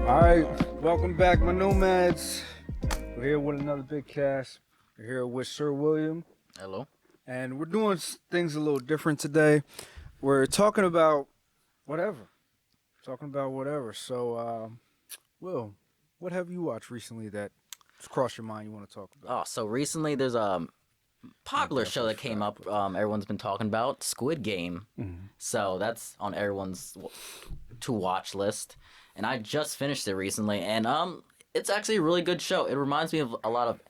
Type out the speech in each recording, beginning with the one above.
All right, welcome back, my nomads. We're here with another Bitcast. We're here with Sir William, Hello. and we're doing things a little different today. We're talking about whatever. So, Will, what have you watched recently that just crossed your mind you want to talk about? Oh, so recently there's a My popular breath show was that came fried, up. Everyone's been talking about Squid Game. Mhm. So that's on everyone's to watch list, and I just finished it recently, and it's actually a really good show. It reminds me of a lot of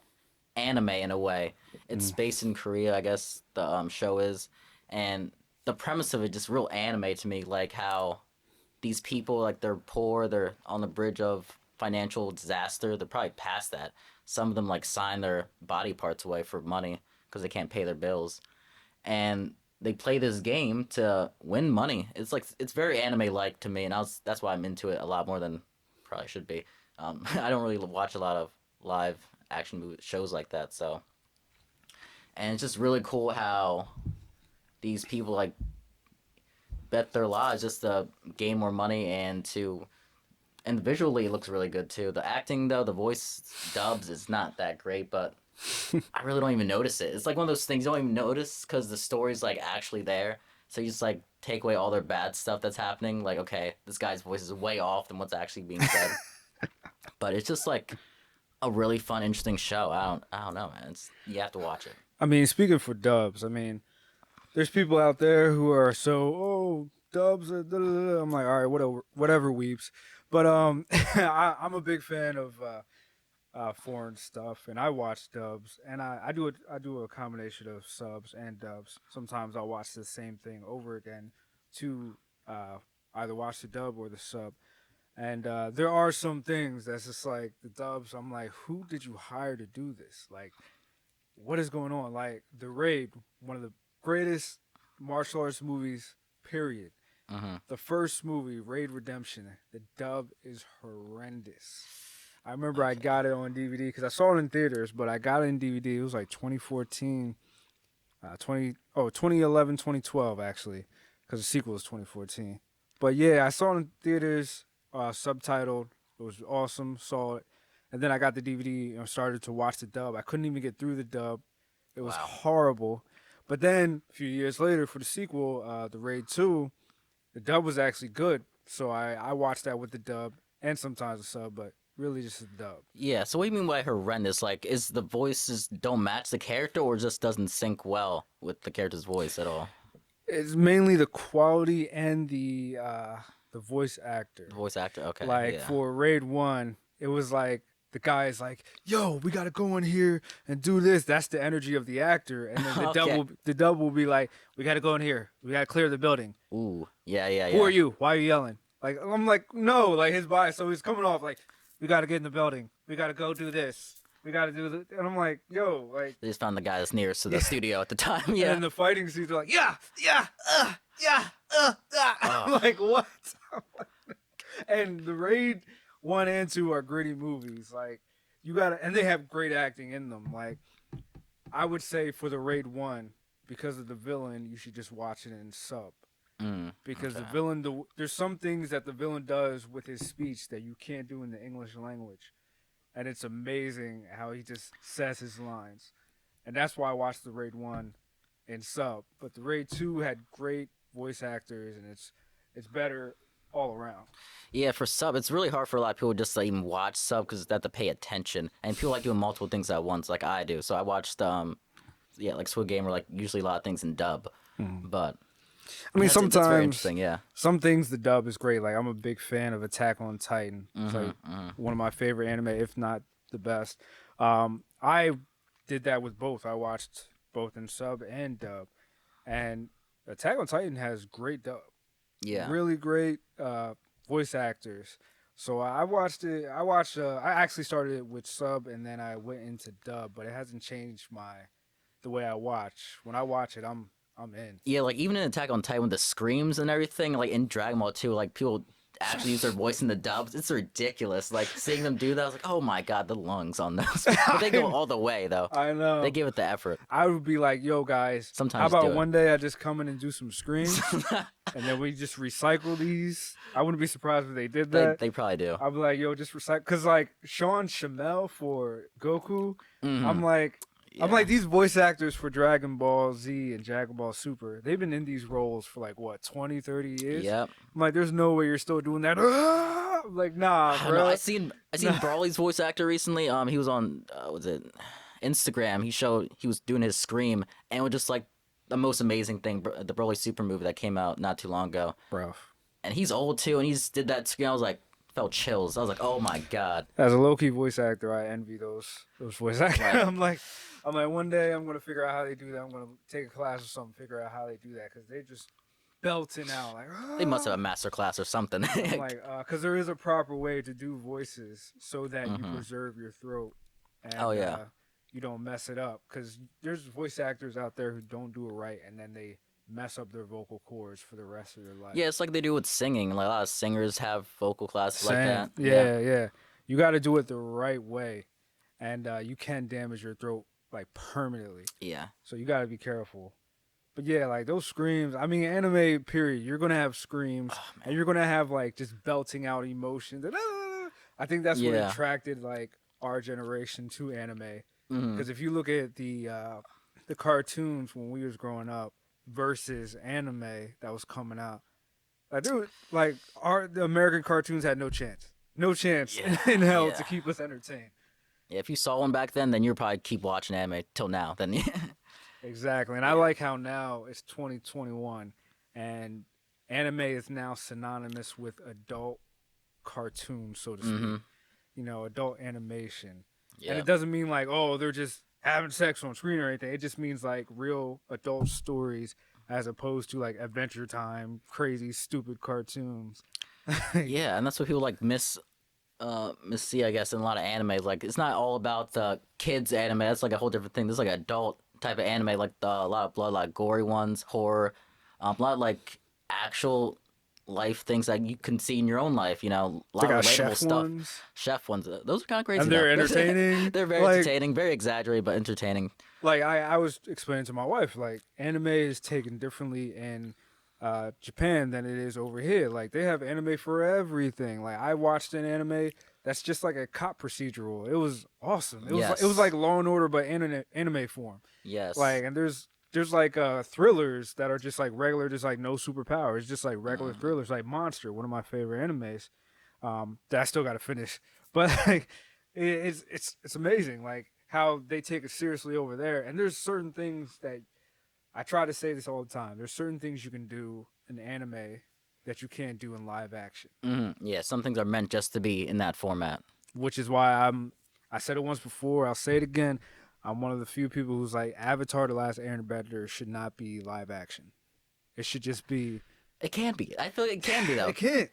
anime in a way. It's Mm. based in Korea, I guess the show is, and the premise of it just real anime to me, like how these people like they're poor, they're on the bridge of financial disaster, they're probably past that. Some of them like sign their body parts away for money because they can't pay their bills, and they play this game to win money. It's like it's very anime like to me, and that's why I'm into it a lot more than probably should be. I don't really watch a lot of live action shows like that, so and it's just really cool how these people like bet their lives just to gain more money and visually it looks really good too. The acting though, the voice dubs is not that great, but I really don't even notice it. It's like one of those things you don't even notice because the story's like actually there. So you just like take away all their bad stuff that's happening. Like, okay, this guy's voice is way off than what's actually being said. But it's just like a really fun, interesting show. I don't know, man. You have to watch it. I mean, speaking for dubs, I mean, there's people out there who are dubs. I'm like, all right, whatever, weeps. But I'm a big fan of foreign stuff, and I watch dubs, and I do a combination of subs and dubs. Sometimes I'll watch the same thing over again to uh, either watch the dub or the sub. And there are some things that's just like the dubs. I'm like, who did you hire to do this? Like, what is going on? Like the Raid, one of the greatest martial arts movies. Period. Hmm. The first movie, Raid Redemption, the dub is horrendous. I remember I Okay. got it on DVD because I saw it in theaters, but I got it in DVD. It was like 2014, 2011, 2012 actually, because the sequel is 2014. But yeah, I saw it in theaters, subtitled. It was awesome. Saw it, and then I got the DVD and started to watch the dub. I couldn't even get through the dub. It was Wow. horrible. But then a few years later, for the sequel, the Raid 2, the dub was actually good. So I watched that with the dub and sometimes the sub, but really just the dub. Yeah, so what do you mean by horrendous? Like, is the voices don't match the character or just doesn't sync well with the character's voice at all? It's mainly the quality and the voice The actor. voice actor? Okay, Like yeah. for Raid 1, it was like the guy is like, "Yo, we got to go in here and do this." That's the energy of the actor. And then Okay. the dub will be like, "We got to go in here. We got to clear the building." Ooh, yeah, yeah, Who are yeah. you? Why are you yelling? Like I'm like, "No," like his bias. So he's coming off like, "We got to get in the building. We got to go do this. We got to do this." And I'm like, "Yo, like They just found the guy that's nearest to the yeah." studio at the time. And Yeah. then the fighting scenes are like, "Yeah, yeah, yeah, I'm Oh, like, "What?" And the Raid 1 and 2 are gritty movies. Like you gotta, and they have great acting in them. Like I would say for the Raid 1, because of the villain, you should just watch it in sub. Because the okay. villain, there's some things that the villain does with his speech that you can't do in the English language, and it's amazing how he just says his lines. And that's why I watched the Raid 1 in sub. But the Raid 2 had great voice actors, and it's better all around. Yeah, for sub, it's really hard for a lot of people just to even watch sub because they have to pay attention, and people like doing multiple things at once, like I do. So I watched, yeah, like Squid Game or like usually a lot of things in dub, Mhm. but I mean, that's very sometimes interesting. Yeah. some things the dub is great. Like I'm a big fan of Attack on Titan. It's Mm-hmm. like Mm-hmm. one of my favorite anime, if not the best. I did that with both. I watched both in sub and dub, and Attack on Titan has great dub, Yeah. really great voice actors. So I watched it. I watched. I actually started it with sub, and then I went into dub, but it hasn't changed the way I watch. When I watch it, I'm in. Yeah, like even in Attack on Titan with the screams and everything, like in Dragon Ball too, like people actually use their voice in the dubs. It's ridiculous. Like seeing them do that, I was like, oh my god, the lungs on those. But they go all the way though. I They know. give it the effort. I would be like, yo, guys, how Sometimes do about it. one day I just come in and do some screams, and then we just recycle these? I wouldn't be surprised if they did that. They probably do. I'd be like, yo, just recycle, cause like Sean Shamel for Goku, I'm Hmm. like, I'm Yeah. like these voice actors for Dragon Ball Z and Dragon Ball Super. They've been in these roles for like what 20, 30 years. Yep. I'm like, there's no way you're still doing that. I'm like, nah, I don't know. bro. I seen Nah. Brawly's voice actor recently. He was on was it Instagram. He was doing his scream and it was just like the most amazing thing. The Broly Super movie that came out not too long ago. Bro, And he's old too, and he's did that scream. I was like, felt chills. I was like, oh my god. as a low key voice actor, I envy those voice actors. Right. I'm like, one day I'm gonna figure out how they do that. I'm gonna take a class or something, figure out how they do that, cause they just belting out like. They must have a master class or something. I'm like, cause there is a proper way to do voices so that you Mhm. preserve your throat and Oh, yeah. you don't mess it up. Cause there's voice actors out there who don't do it right, and then they mess up their vocal cords for the rest of their life. Yeah, it's like they do with singing. Like a lot of singers have vocal classes like Same. that. Yeah. You got to do it the right way, and you can damage your throat like permanently. Yeah. So you got to be careful. But yeah, like those screams. I mean, anime. Period. You're gonna have screams, Oh, man. and you're gonna have like just belting out emotions. And, I think that's what Yeah. attracted like our generation to anime. Mhm. Because if you look at the cartoons when we was growing up versus anime that was coming out, like dude, like the American cartoons had no chance, Yeah, in hell yeah. to keep us entertained. Yeah, if you saw one back then you'd probably keep watching anime till now. Then Exactly, and I like how now it's 2021, and anime is now synonymous with adult cartoons, so to speak. hmm You know, adult animation. Yeah. And it doesn't mean like, oh, they're just having sex on screen or anything. It just means like real adult stories as opposed to like Adventure Time, crazy, stupid cartoons. Yeah, and that's what people like miss see, I guess, in a lot of anime. Like it's not all about the kids anime. That's like a whole different thing. There's like adult type of anime, like a lot of blood, a lot of gory ones, horror, a lot of like actual life things that you can see in your own life. You know, a They lot of got relatable chef stuff. ones, Chef ones, those are kind of crazy. and they're though. entertaining. They're very Like- entertaining, very exaggerated but entertaining. Like I was explaining to my wife, like anime is taken differently in Japan than it is over here. Like they have anime for everything. Like I watched an anime that's just like a cop procedural. It was awesome. It was Yes. like Law and Order but in anime form. Yes. Like and there's like thrillers that are just like regular, just like no superpowers, just like regular thrillers, like Monster, one of my favorite animes. That I still got to finish, but like it's amazing, like how they take it seriously over there. And there's certain things that I try to say this all the time. There's certain things you can do in anime that you can't do in live action, Yeah, some things are meant just to be in that format. which is why I said it once before, I'll say it again. I'm one of the few people who's like Avatar: The Last Airbender should not be live action. It should just be. It can be. I feel like it can be though. It can't.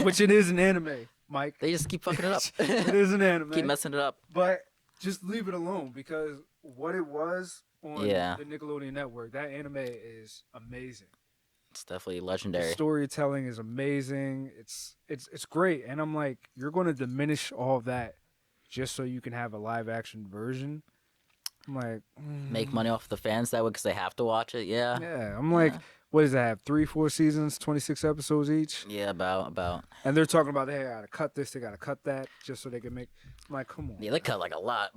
Which it is an anime, Mike. They just keep fucking it up. It is an anime. Keep messing it up. But just leave it alone, because what it was on Yeah. the Nickelodeon network, that anime is amazing. It's definitely The legendary. storytelling is amazing. It's great. And I'm like, you're going to diminish all of that just so you can have a live action version. I'm like, Make money off the fans that way because they have to watch it. Yeah. yeah. I'm like, Yeah. what does that have? 3-4 seasons, 26 episodes each? Yeah, about. And they're talking about they gotta cut this, they gotta cut that, just so they can make. I'm like, come on. Yeah, they cut like a lot.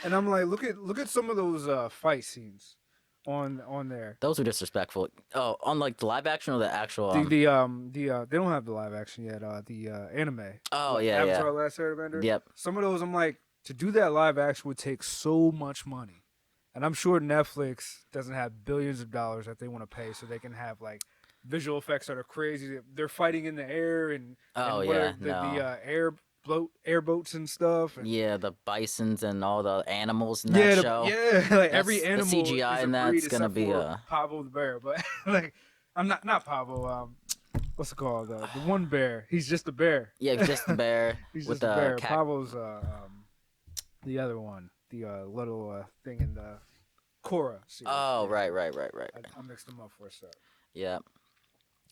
And I'm like, look at some of those fight scenes on there. Those are disrespectful. Oh, on like the live action or the actual. They don't have the live action yet. The anime. Oh yeah, Avatar: yeah. Last Airbender. Yep. Some of those, I'm like, to do that live action would take so much money, and I'm sure Netflix doesn't have billions of dollars that they want to pay so they can have like visual effects that are crazy. They're fighting in the air and Oh and what yeah, are no. the airboats and stuff. And Yeah, the bisons and all the animals in yeah, that show. like every The animal. CGI is a in that's breed gonna except be for Pablo the bear, but like I'm not Pablo. What's it called? The one bear. He's just a bear. Yeah, just the bear He's with just a the bear. cat. Pablo's the other one, the little thing in the Korra series. Oh, Yeah. right. I mixed them up for a sec. Yeah.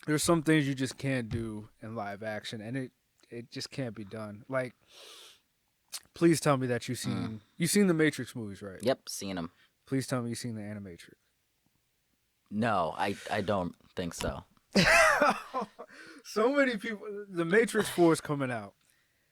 there's some things you just can't do in live action, and it just can't be done. Like, please tell me that Mm. you've seen the Matrix movies, right? Yep, seen them. Please tell me you've seen the Animatrix. No, I don't think so. So many people. The Matrix 4 is coming out,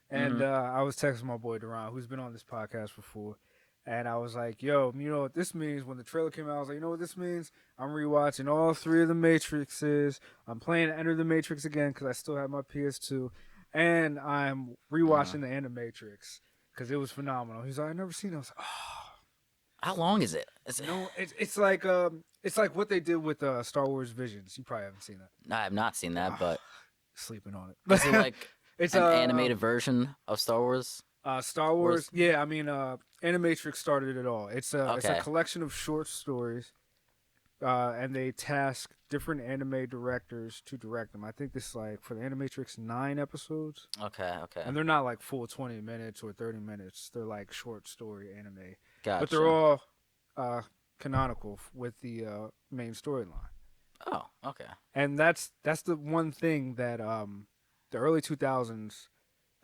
and Hmm. I was texting my boy Duran, who's been on this podcast before, and I was like, "Yo, you know what this means?" When the trailer came out, I was like, "You know what this means? I'm rewatching all three of the Matrixes. I'm playing Enter the Matrix again because I still have my PS2, and I'm Mm. rewatching the Animatrix because it was phenomenal." He's like, "I never seen it." I was like, "Oh, How long is it? Is it? no, it's like what they did with Star Wars Visions. You probably haven't seen that. I have not seen that, Oh, but sleeping on is it it. like It's an animated version of Star Wars? Star Wars? Wars. Yeah, I mean, Animatrix started it all. It's a Okay. collection of short stories, and they task different anime directors to direct them. I think this is like for the Animatrix 9 episodes, Okay. Okay. and they're not like full 20 minutes or 30 minutes. They're like short story anime, but they're Gotcha. all uh, canonical with the main storyline. Oh, okay. And that's the one thing that the early 2000s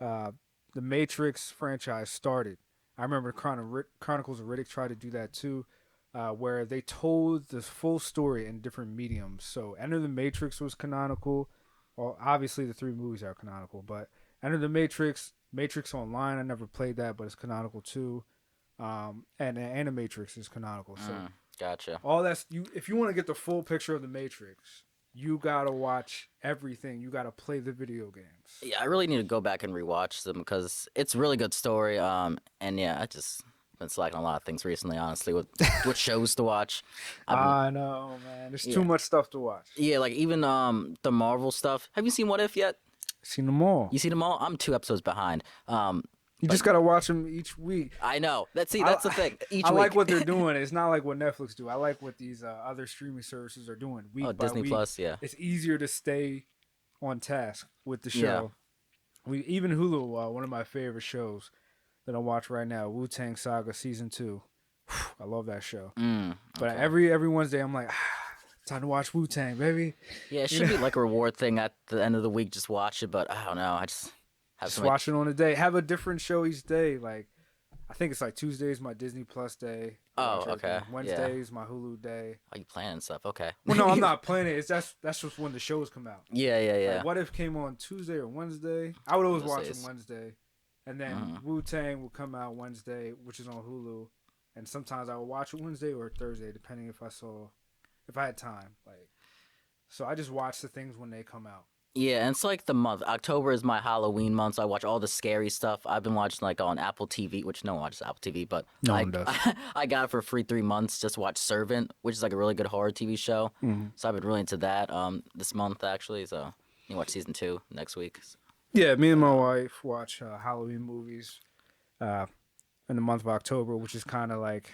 uh, the Matrix franchise started. I remember Chronicles of Riddick tried to do that too, where they told the full story in different mediums. So Enter the Matrix was canonical. Well, obviously the three movies are canonical, but Enter the Matrix, Matrix Online, I never played that, but it's canonical too. And Animatrix is canonical. So Gotcha. all that's you. If you want to get the full picture of the Matrix, you gotta watch everything. You gotta play the video games. Yeah, I really need to go back and rewatch them because it's a really good story. And yeah, I just been slacking on a lot of things recently, honestly, with what shows to watch. I've been I know, man. There's too yeah. much stuff to watch. Yeah, like even the Marvel stuff. Have you seen What If yet? Seen them all. You seen them all? I'm 2 episodes behind. You But just gotta watch them each week. I know. I That's the thing. Each I like week. what they're doing. It's not like what Netflix do. I like what these other streaming services are doing Oh, week by Disney week. Plus, yeah. It's easier to stay on task with the Yeah. show. We even Hulu, one of my favorite shows that I watch right now, Wu Tang Saga season 2. I love that show. But Okay. every Wednesday, I'm like, time to watch Wu Tang, baby. Yeah, it You should know, be like a reward thing at the end of the week. Just watch it, but I don't know. I just have just so much. watch it on a day. Have a different show each day. Like I think it's like Tuesday's my Disney Plus day. I Oh, watch okay. everything. Yeah. Wednesday's my Hulu day. Oh, you planning stuff? Okay. Well, no, I'm not playing it. It's that's just when the shows come out. Yeah, yeah, yeah. Like, What If came on Tuesday or Wednesday? I would always Those watch days. them Wednesday, and then Mhm. Wu Tang will come out Wednesday, which is on Hulu, and sometimes I will watch it Wednesday or Thursday, depending if I had time. Like, so I just watch the things when they come out. Yeah, and it's like the month. October is my Halloween month, so I watch all the scary stuff. I've been watching like on Apple TV, which no one watches Apple TV, but No I one does. I got it for free 3 months just to watch Servant, which is like a really good horror TV show. So I've been really into that this month actually. So you watch season 2 next week. Yeah, me and my wife watch Halloween movies uh, in the month of October, which is kind of like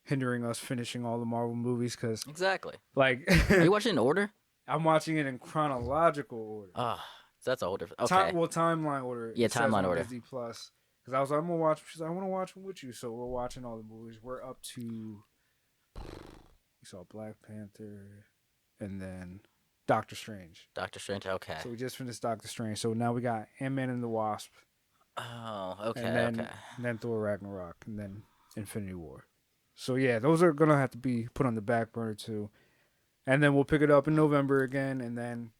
hindering us finishing all the Marvel movies because, Exactly. like, Are you watching in order? I'm watching it in chronological order. Ah, that's a whole different. Okay. Timeline order. Yeah, It says timeline on order. Disney Plus. Because I was like, I'm gonna watch. She's like, I want to watch them with you. So we're watching all the movies. We're up to. We saw Black Panther, and then Doctor Strange. Doctor Strange. Okay. So we just finished Doctor Strange. So now we got Ant-Man and the Wasp, Oh, okay, and then okay. and then Thor Ragnarok, and then Infinity War. So yeah, those are gonna have to be put on the back burner too. And then we'll pick it up in November again, and then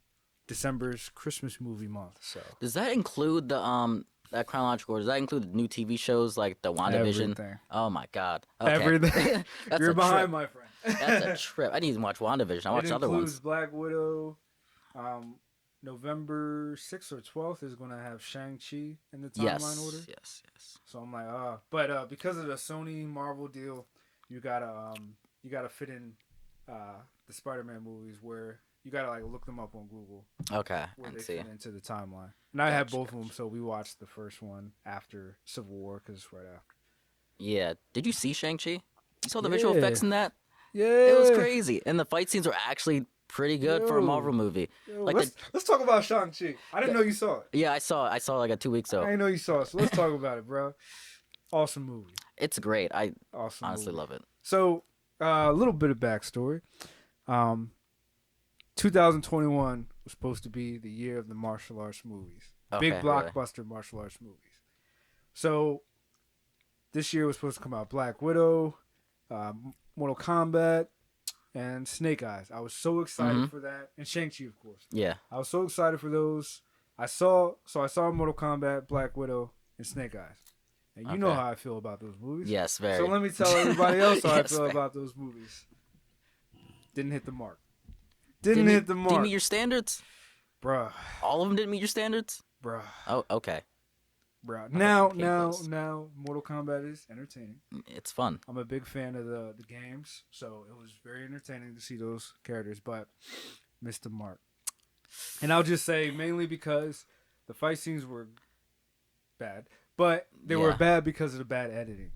December's Christmas movie month. So Does that include the that chronological order? Does that include the new TV shows like the WandaVision? everything, Oh my god. Okay. everything. That's You're a behind, trip. my friend. That's a trip. I need to watch WandaVision. I watched It other includes ones. Black Widow. November 6th or 12th is going to have Shang-Chi in the Yes. timeline order. Yes. So I'm like, but because of the Sony Marvel deal, you gotta fit in the Spider-Man movies where you gotta like look them up on Google Okay. where I they see. fit into the timeline. And I have Gotcha, both of them, so we watched the first one after Civil War because it's right after. Yeah. Did you see Shang-Chi? You saw the visual Yeah. effects in that? Yeah, It was crazy. And the fight scenes were actually pretty good for a Yo. Marvel movie. Yo, Like let's talk about Shang-Chi. I didn't know you saw it. Yeah, I saw like 2 weeks I ago. didn't know you saw it. So let's talk about it, bro. Awesome movie. It's great. I Awesome. honestly movie. love it. So a little bit of backstory. 2021 was supposed to be the year of the martial arts movies, big Okay, really. blockbuster martial arts movies. So this year was supposed to come out Black Widow, uh, Mortal Kombat, and Snake Eyes. I was so excited Mm-hmm. for that, and Shang-Chi, of course. Yeah. I was so excited for those. I saw Mortal Kombat, Black Widow, and Snake Eyes. And you know Okay. how I feel about those movies. Yes, So very. let me tell everybody else how I Yes, feel very. about those movies. Didn't hit the mark. Didn't hit the Didn't mark. meet your standards? Bruh. All of them didn't meet your standards? Bruh. Oh, okay. Bruh. I thought Now, they came now, close. now, Mortal Kombat is entertaining. It's fun. I'm a big fan of the games, so it was very entertaining to see those characters, but missed the mark. And I'll just say mainly because the fight scenes were bad, but they were Yeah. bad because of the bad editing,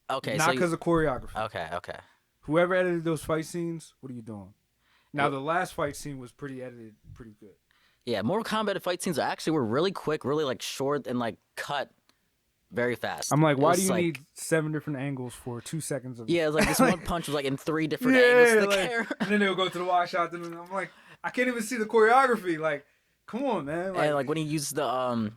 Okay, not because of choreography. Okay. Whoever edited those fight scenes, what are you doing? Now Well, the last fight scene was pretty edited, pretty good. yeah, Mortal Kombat fight scenes actually were really quick, really like short and like cut very fast. I'm like, It why do was you like, need 7 different angles for 2 seconds of? yeah, it's like this like, one punch was like in 3 different angles to yeah, the like, camera. and then they'll go to the wide shot. Then I'm like, I can't even see the choreography. Like, come on, man. And like when he used the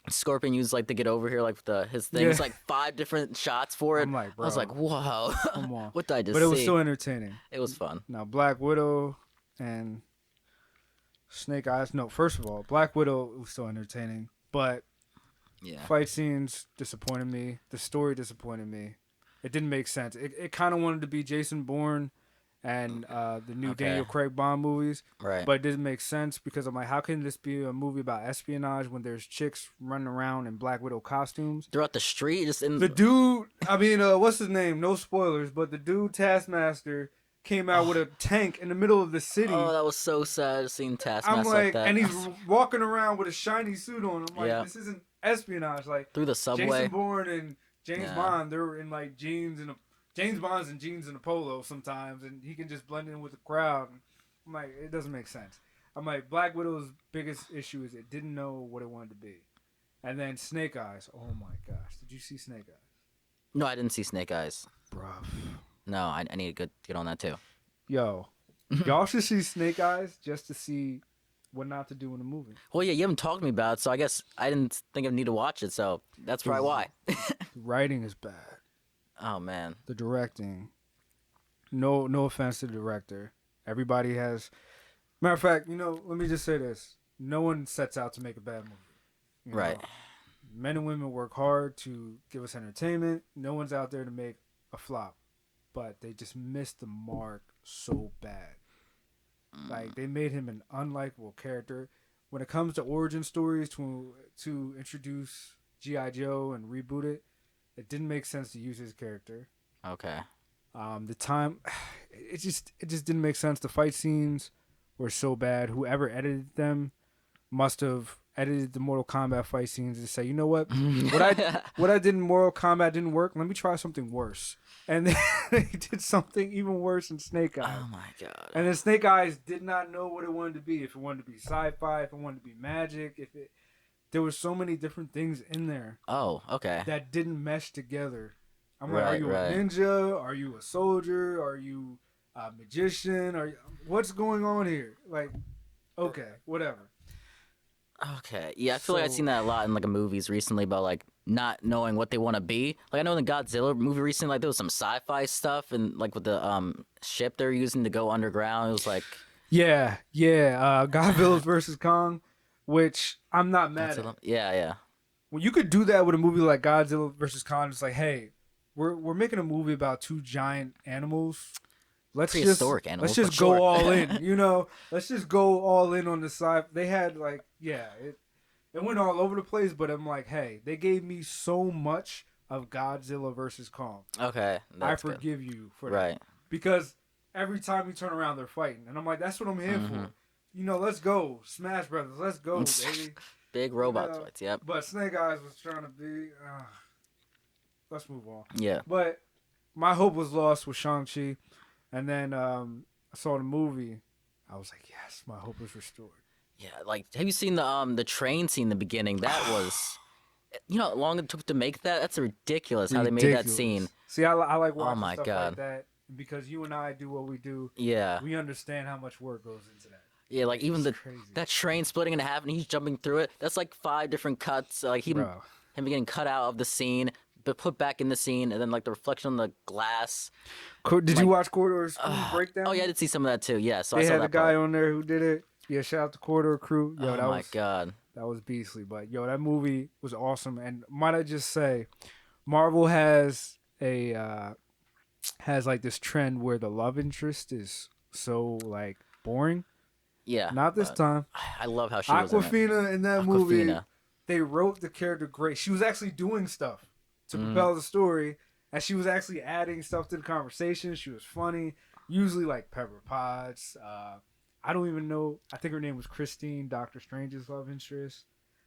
Scorpion used like to get over here, like his thing. Yeah. It's like 5 different shots for it. I'm like, I was bro, like, whoa, come on. what did I just But it was see? still entertaining. It was fun. Now, Black Widow and Snake Eyes. No, first of all, Black Widow was still entertaining, but Yeah. fight scenes disappointed me. The story disappointed me. It didn't make sense. It kind of wanted to be Jason Bourne and the new Okay. Daniel Craig Bond movies, Right. but it didn't make sense because I'm like, how can this be a movie about espionage when there's chicks running around in Black Widow costumes? Throughout the street, just in The dude, I mean, what's his name? No spoilers, but the dude Taskmaster came out with a tank in the middle of the city. Oh, that was so sad seeing Taskmaster I'm like that. and he's walking around with a shiny suit on. I'm like, Yeah. this isn't espionage. Like Through the subway. Jason Bourne and James Yeah. Bond, they're in like jeans and James Bond's in jeans and a polo sometimes, and he can just blend in with the crowd. I'm like, it doesn't make sense. I'm like, Black Widow's biggest issue is it didn't know what it wanted to be, and then Snake Eyes. Oh my gosh, did you see Snake Eyes, No, I didn't see Snake Eyes. bruh? No, I need to get on that too. Yo, y'all should see Snake Eyes just to see what not to do in a movie. Well, yeah, you haven't talked to me about it, so I guess I didn't think I need to watch it. So that's probably why. The writing is bad. Oh man. The directing. No offense to the director. Everybody has. Matter of fact, let me just say this: no one sets out to make a bad movie. You know, Right. Men and women work hard to give us entertainment. No one's out there to make a flop, but they just missed the mark so bad. Like they made him an unlikable character. When it comes to origin stories to introduce G.I. Joe and reboot it, it didn't make sense to use his character. Okay. The time, it just didn't make sense. The fight scenes were so bad. Whoever edited them must have edited the Mortal Kombat fight scenes and say, you know what, what I did in Mortal Kombat didn't work. Let me try something worse. And then they did something even worse in Snake Eyes. Oh my god. And then Snake Eyes did not know what it wanted to be. If it wanted to be sci-fi, if it wanted to be magic, there were so many different things in there Oh, okay. that didn't mesh together. I'm like, are Right, you right. a ninja? Are you a soldier? Are you a magician? What's going on here? Like, okay, whatever. Okay. Yeah, I feel like I've So- seen that a lot in like movies recently about like not knowing what they want to be. Like I know in the Godzilla movie recently, like there was some sci-fi stuff and like with the ship they're using to go underground. It was like Yeah. Godzilla versus Kong, which I'm not mad at. yeah. Well, you could do that with a movie like Godzilla versus Kong. It's like, hey, we're making a movie about two giant animals. Prehistoric animals, Let's just but short. go all in. Let's just go all in on the side. They had like, it went all over the place. But I'm like, hey, they gave me so much of Godzilla versus Kong. Okay. I That's good. forgive you for that Right. because every time you turn around, they're fighting, and I'm like, that's what I'm here for. Let's go, Smash Brothers. Let's go, baby. Big robot Yeah. fights. Yep. But Snake Eyes was trying to be. Let's move on. Yeah. But my hope was lost with Shang-Chi. And then I saw the movie. I was like, yes, my hope is restored. Yeah. Like, have you seen the train scene in the beginning? That was, how long it took to make that? That's ridiculous. How they made that Ridiculous. scene. See, I like watching my stuff God. like that because you and I do what we do. Yeah. We understand how much work goes into that. Yeah, like even It's the crazy, that train splitting in half and he's jumping through it. That's like 5 different cuts. Like bro. him getting cut out of the scene, but put back in the scene, and then like the reflection on the glass. Did you Like, watch Corridor's Crew oh yeah, I breakdown? did see some of that too. Yeah, so I They saw had the that guy part. on there who did it. Yeah, shout out to Corridor Crew. Yo, Oh my god. that was beastly. But yo, that movie was awesome. And might I just say, Marvel has like this trend where the love interest is so like boring. Yeah, Not this but time. I love how she was in it. Aquafina in that movie, Aquafina. they wrote the character great. She was actually doing stuff to Mm. propel the story, and she was actually adding stuff to the conversation. She was funny. Usually like Pepper Potts. I don't even know. I think her name was Christine, Doctor Strange's love interest.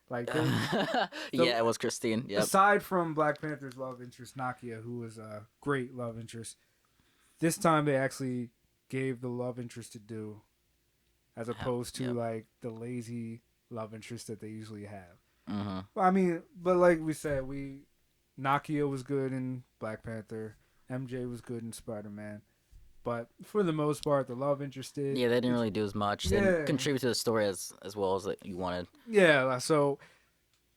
Like they, the Yeah, it was Christine. Yep. aside from Black Panther's love interest, Nakia, who was a great love interest. This time they actually gave the love interest to do, as opposed to Yep. like the lazy love interest that they usually have. Mm-hmm. I mean, but like we said, Nakia was good in Black Panther, MJ was good in Spider Man, but for the most part, the love interest did. Yeah, they didn't really do as much. They didn't Yeah, contribute to the story as well as you wanted. yeah. So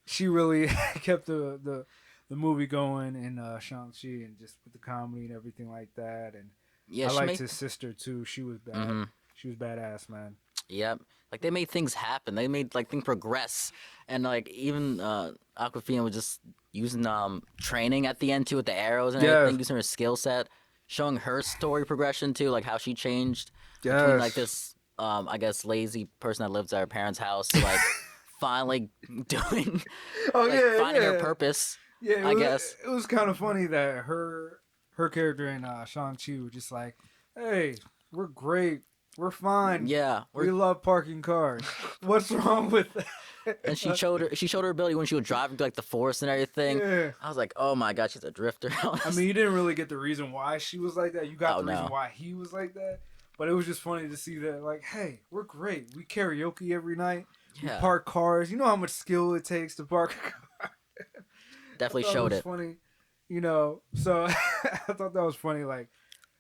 she really kept the movie going in Shang-Chi, and just with the comedy and everything like that. And Yeah, I she liked made. his sister too. She was bad. Mm-hmm. She was badass, man. Yep. Like they made things happen. They made like things progress, and like even Aquafina was just using training at the end too with the arrows and Yes, everything, using her skill set, showing her story progression too, like how she changed between like yes. this I guess lazy person that lives at her parents' house to like finally doing Oh like yeah, finding her yeah. purpose. Yeah, I guess. it was kind of funny that her character in Shang Chi was just like, "Hey, we're great, we're fine, Yeah, we love parking cars. What's wrong with and that?" she showed her ability when she was driving through like the forest and everything. Yeah, I was like, oh my god, she's a drifter. I mean, you didn't really get the reason why she was like that. You got Oh the reason no. why he was like that, but it was just funny to see that. Like, hey, we're great. We karaoke every night. We Yeah, park cars. You know how much skill it takes to park a car. I definitely thought it showed was it. funny, So I thought that was funny, like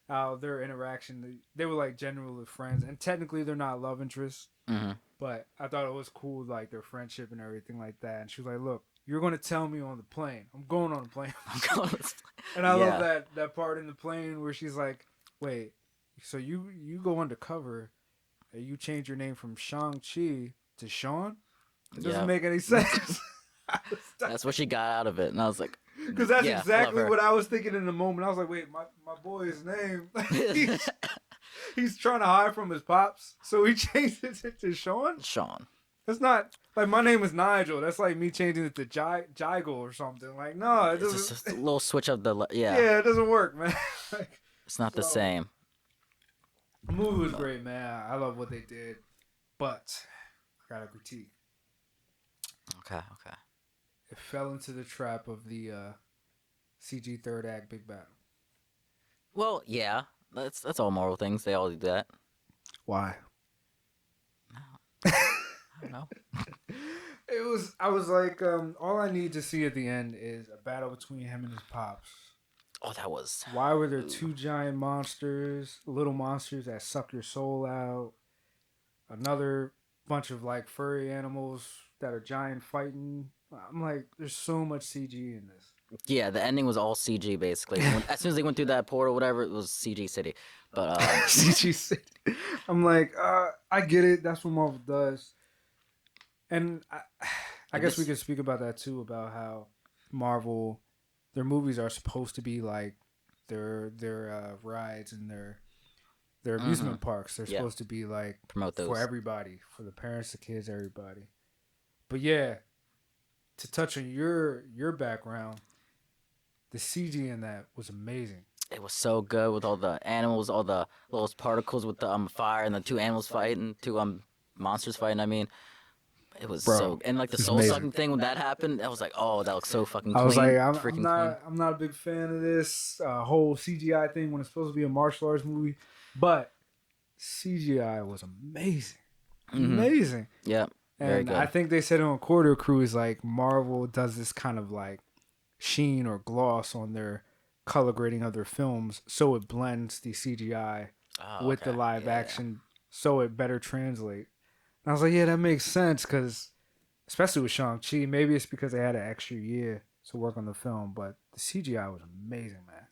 how their interaction. They were like genuinely friends, and technically they're not love interests, Hmm. but I thought it was cool, like their friendship and everything like that. And she was like, "Look, you're going to tell me on the plane. I'm going on the plane." And I love Yeah, that part in the plane where she's like, "Wait, so you go undercover, and you change your name from Shang Chi to Sean? It doesn't yeah. make any sense." That's what she got out of it, and I was like, Because that's yeah, I love exactly her. what I was thinking in the moment. I was like, wait, my boy's name. he's trying to hide from his pops, so he changes it to Sean. Sean. That's not like my name is Nigel. That's like me changing it to Jigel or something. Like, no, it It's doesn't. just a little switch of the yeah. Yeah, it doesn't work, man. Like, It's not the so same. the movie was great, man. I love what they did, but I got a critique. Okay, okay. It fell into the trap of the CG third act big battle. Well, yeah, that's all Marvel things. They all do that. Why? I don't know. It was. I was like, all I need to see at the end is a battle between him and his pops. Oh, that was. Why were there Ooh. two giant monsters, little monsters that suck your soul out? Another bunch of like furry animals that are giant fighting. I'm like, there's so much CG in this. Yeah, the ending was all CG basically. As soon as they went through that portal, whatever, it was CG City. But CG City. I'm like, I get it. That's what Marvel does. And I guess we could speak about that too, about how Marvel, their movies are supposed to be like their rides and their amusement parks. They're Yeah. supposed to be like promote those. for everybody, for the parents, the kids, everybody. But yeah, to touch on your background, the CG in that was amazing. It was so good with all the animals, all the little particles with the fire, and the two animals fighting, two monsters fighting. I mean, it was Bro, so, and like the it's soul amazing. sucking thing when that happened, I was like, oh, that looks so fucking I clean, was like, freaking clean. I'm not a big fan of this whole CGI thing when it's supposed to be a martial arts movie, but CGI was amazing, amazing. Yeah, very And good. I think they said it on Corridor Crew is like Marvel does this kind of like sheen or gloss on their color grading of their films, so it blends the CGI Oh, with the okay. live Yeah, action, so it better translate. And I was like, yeah, that makes sense because, especially with Shang-Chi, maybe it's because they had an extra year to work on the film, but the CGI was amazing, man.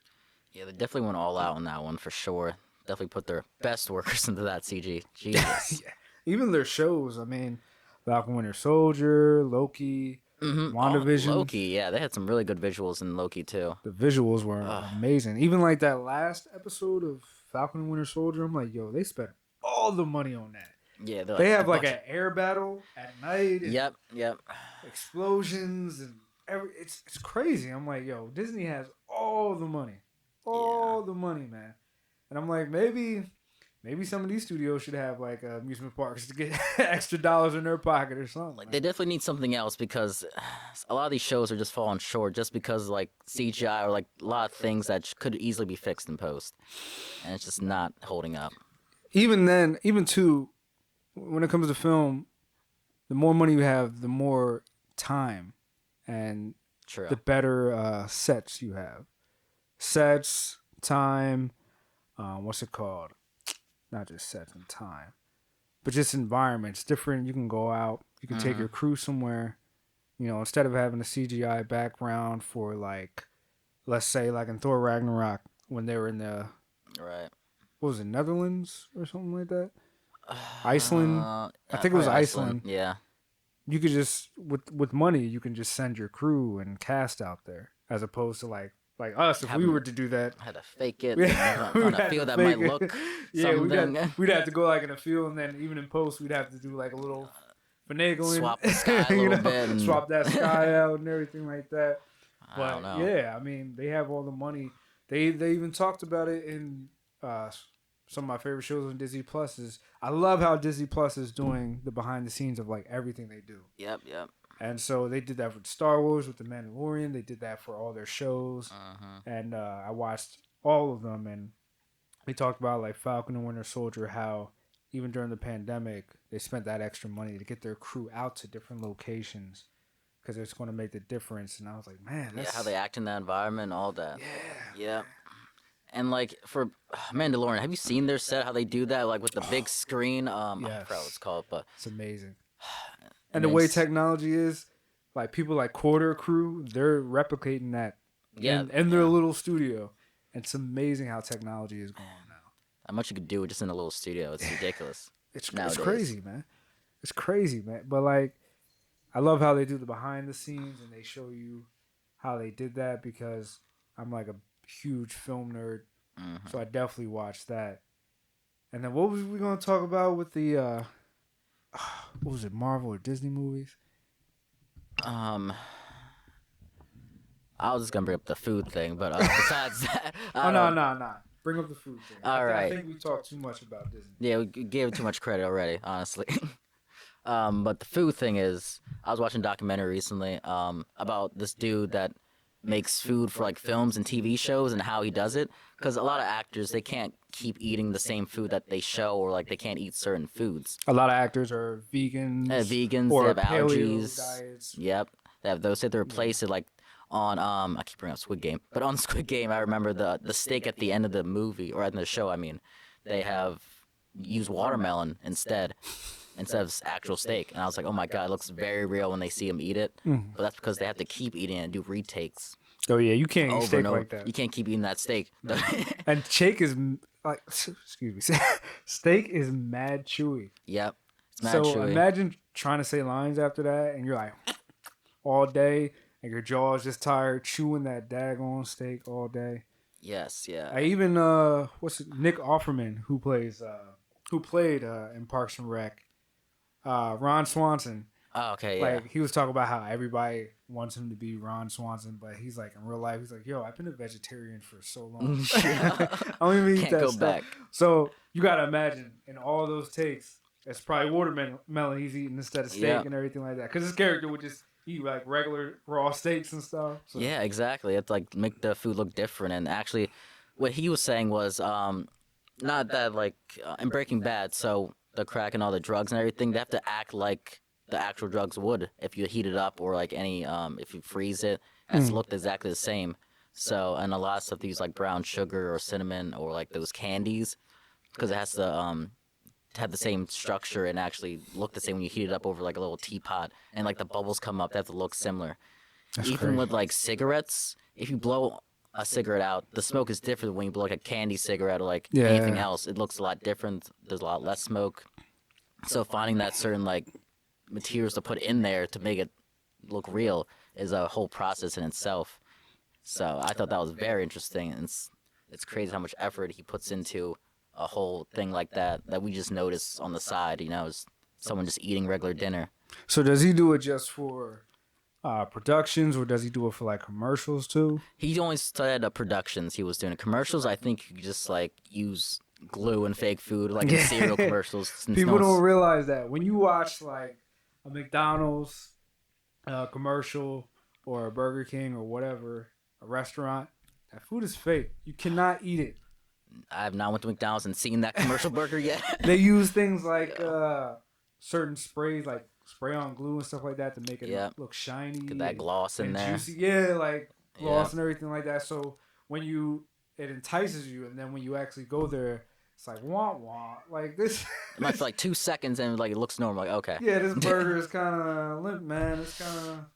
Yeah, they definitely went all out on that one for sure. Definitely put their best workers into that CG. Jesus. Yeah. Even their shows, I mean, Falcon Winter Soldier, Loki, Oh, WandaVision, Loki. Yeah, they had some really good visuals in Loki too. the visuals were Ugh. amazing. Even like that last episode of Falcon and Winter Soldier, I'm like, yo, they spent all the money on that. Yeah, they're They like the have like an budget. air battle at night and Yep, yep. explosions and it's crazy. I'm like, yo, Disney has Yeah. all the money, man. And I'm like, maybe some of these studios should have like amusement parks to get extra dollars in their pocket or something. Like Man. they definitely need something else because a lot of these shows are just falling short just because like CGI or like a lot of things that could easily be fixed in post, and it's just not holding up. Even then, even too, when it comes to film, the more money you have, the more time and True. the better sets you have. Sets, time, what's it called? Not just sets and time, but just environments. Different. You can go out. You can take Mm-hmm. your crew somewhere. You know, instead of having a CGI background for like, let's say like in Thor Ragnarok when they were in the Right. what was it, Netherlands or something like that, Iceland. I think it was Probably Iceland. Iceland. Yeah. You could just with money you can just send your crew and cast out there as opposed to like us if Have we them were to do that. had to fake it Yeah, we on would a have field to that might fake it. look Yeah, something. we'd have to go like in a field, and then even in post, we'd have to do like a little finagling, Swap the sky a you little know, bit and swap that sky out and everything like that. I don't But know. yeah, I mean, they have all the money. They even talked about it in uh, some of my favorite shows on Disney Plus. Is I love how Disney Plus is doing the behind the scenes of like everything they do. Yep, yep. And so they did that with Star Wars, with The Mandalorian. They did that for all their shows. Uh-huh. And I watched all of them. And they talked about like Falcon and Winter Soldier, how even during the pandemic, they spent that extra money to get their crew out to different locations because it's going to make the difference. And I was like, man, Yeah, that's how they act in that environment, all that. yeah, Yep. And like for Mandalorian, have you seen their set? How they do that, like with the big screen? I forgot what it's yes, called, but it's amazing. And and the then way technology is, like people like Quarter Crew, they're replicating that yeah, in their yeah. little studio. It's amazing how technology is going now. How much you could do just in a little studio? It's ridiculous It's nowadays. crazy, man. It's crazy, man. But like, I love how they do the behind the scenes and they show you how they did that because I'm like a huge film nerd, Hmm. so I definitely watched that. And then what was we gonna talk about with the what was it, Marvel or Disney movies? Um, I was just gonna bring up the food thing, but besides that, Oh I no don't. no no! Bring up the food thing. All I right. think we talked too much about Disney. Yeah, we gave it too much credit already, honestly. But the food thing is, I was watching a documentary recently about this dude that makes food for like films and TV shows and how he does it. Because a lot of actors they can't keep eating the same food that they show, or like they can't eat certain foods. A lot of actors are vegans Vegans, they or have paleo allergies. diets. Yep, they have those. They have to replace it like on I keep bringing up Squid Game, but on Squid Game, I remember the steak at the end of the movie or at the show. I mean, they have used watermelon instead of actual steak. And I was like, oh my god, it looks very real when they see him eat it. Mm. But that's because they have to keep eating it and do retakes Oh yeah, you can't eat over steak and over. like that. You can't keep eating that steak. And steak is like, excuse me, steak is mad chewy. Yep, it's mad So chewy. imagine trying to say lines after that, and you're like all day, and your jaw is just tired chewing that daggone steak all day. Yes, yeah. I even what's it, Nick Offerman who played in Parks and Rec, Ron Swanson. Oh, okay, yeah. Like he was talking about how everybody wants him to be Ron Swanson, but he's like in real life, he's like, yo, I've been a vegetarian for so long. I don't even eat Can't that go stuff. back. So you gotta imagine in all those takes, it's probably watermelon he's eating instead of steak Yeah. and everything like that. Because his character would just eat like regular raw steaks and stuff. So. Yeah, exactly. It's like make the food look different. And actually, what he was saying was, not that like in Breaking Bad, so the crack and all the drugs and everything, they have to act like the actual drugs would if you heat it up or like any if you freeze it, it has to look exactly the same. So and a lot of stuff they use like brown sugar or cinnamon or like those candies because it has to have the same structure and actually look the same when you heat it up over like a little teapot, and like the bubbles come up. They have to look similar. That's Even crazy. with like cigarettes, if you blow a cigarette out, the smoke is different when you blow like a candy cigarette or like anything Yeah. else. It looks a lot different. There's a lot less smoke. So finding that certain like materials to put in there to make it look real is a whole process in itself. So I thought that was very interesting, and it's crazy how much effort he puts into a whole thing like that we just notice on the side. Is someone just eating regular dinner. So does he do it just for productions, or does he do it for like commercials too? He only said productions he was doing. Commercials, I think you could just like use glue and fake food like in cereal commercials. Since People don't realize that when you watch like a McDonald's commercial or a Burger King or whatever, a restaurant, that food is fake. You cannot eat it. I have not went to McDonald's and seen that commercial burger yet. They use things like certain sprays, like spray on glue and stuff like that, to make it look shiny. Get that gloss in and there. Juicy. Yeah, like gloss and everything like that. So when it entices you, and then when you actually go there, it's like wah wah. Like this. It might for like 2 seconds and like it looks normal. Like okay. Yeah, this burger is kind of limp, man. It's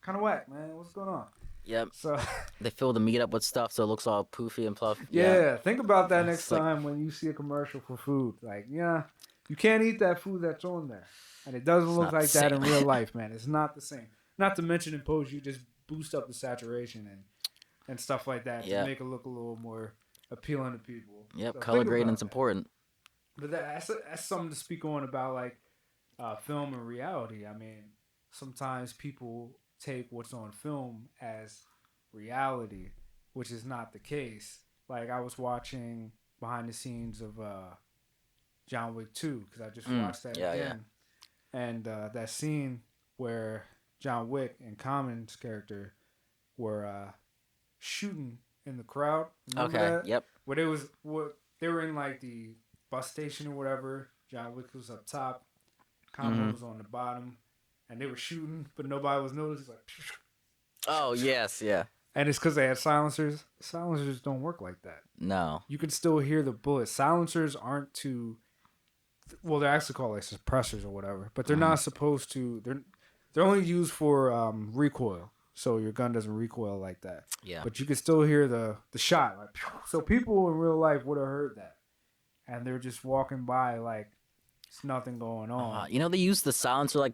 kind of whack, man. What's going on? Yep. So they fill the meat up with stuff so it looks all poofy and puffy. Yeah, think about that next time when you see a commercial for food. Like, you can't eat that food that's on there. And it doesn't look like that in real life, man. It's not the same. Not to mention in post, you just boost up the saturation and stuff like that to make it look a little more appealing to people. Yep, So color grading's important. But that's something to speak on about, like, film and reality. I mean, sometimes people take what's on film as reality, which is not the case. Like, I was watching behind the scenes of John Wick 2 because I just watched that again. Yeah. And that scene where John Wick and Common's character were shooting in the crowd. Remember that? Yep. Where they were in like the bus station or whatever. John Wick was up top, Common was on the bottom, and they were shooting, but nobody was noticing. Like, oh yes, yeah. And it's because they had silencers. Silencers don't work like that. No. You can still hear the bullets. Silencers aren't too. Well, they're actually called like suppressors or whatever, but they're not supposed to. They're only used for recoil, so your gun doesn't recoil like that. Yeah. But you can still hear the shot. Like, so people in real life would have heard that, and they're just walking by like it's nothing going on. They use the silencer like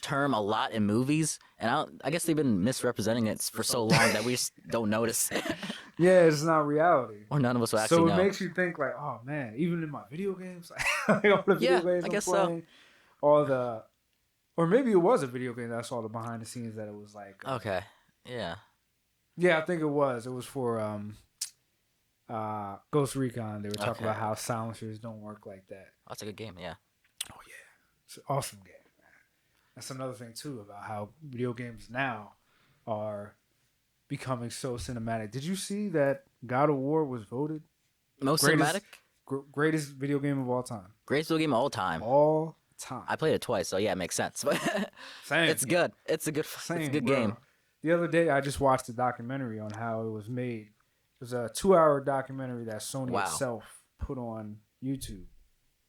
term a lot in movies, and I guess they've been misrepresenting it for so long that we just don't notice. Yeah, it's not reality. Or none of us will actually know. So it makes you think like, oh man, even in my video games, like all the video games I I'm guess playing, or maybe it was a video game that I saw the behind the scenes that it was like. Okay. Yeah. Yeah, I think it was. It was for Ghost Recon. They were talking about how silencers don't work like that. That's a good game, yeah. Oh yeah, it's an awesome game. That's another thing too about how video games now are becoming so cinematic. Did you see that God of War was voted most cinematic? Greatest video game of all time. Greatest video game of all time. All time. I played it twice, so yeah, it makes sense. Same. It's good. It's a good game. The other day, I just watched a documentary on how it was made. It was a 2-hour documentary that Sony itself put on YouTube.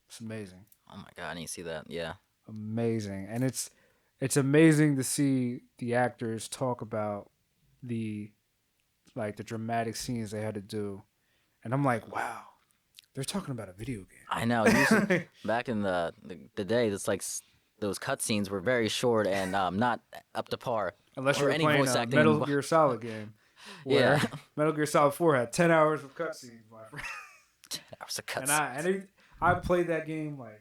It's amazing. Oh my god, I need to see that. Yeah. Amazing. And it's amazing to see the actors talk about the dramatic scenes they had to do. And I'm like, wow, they're talking about a video game. I know. Back in the day, it's like those cutscenes were very short and not up to par. Unless you're playing a Metal Gear Solid game. Where Metal Gear Solid 4 had 10 hours of cutscenes, my friend. 10 hours of cutscenes. And I played that game like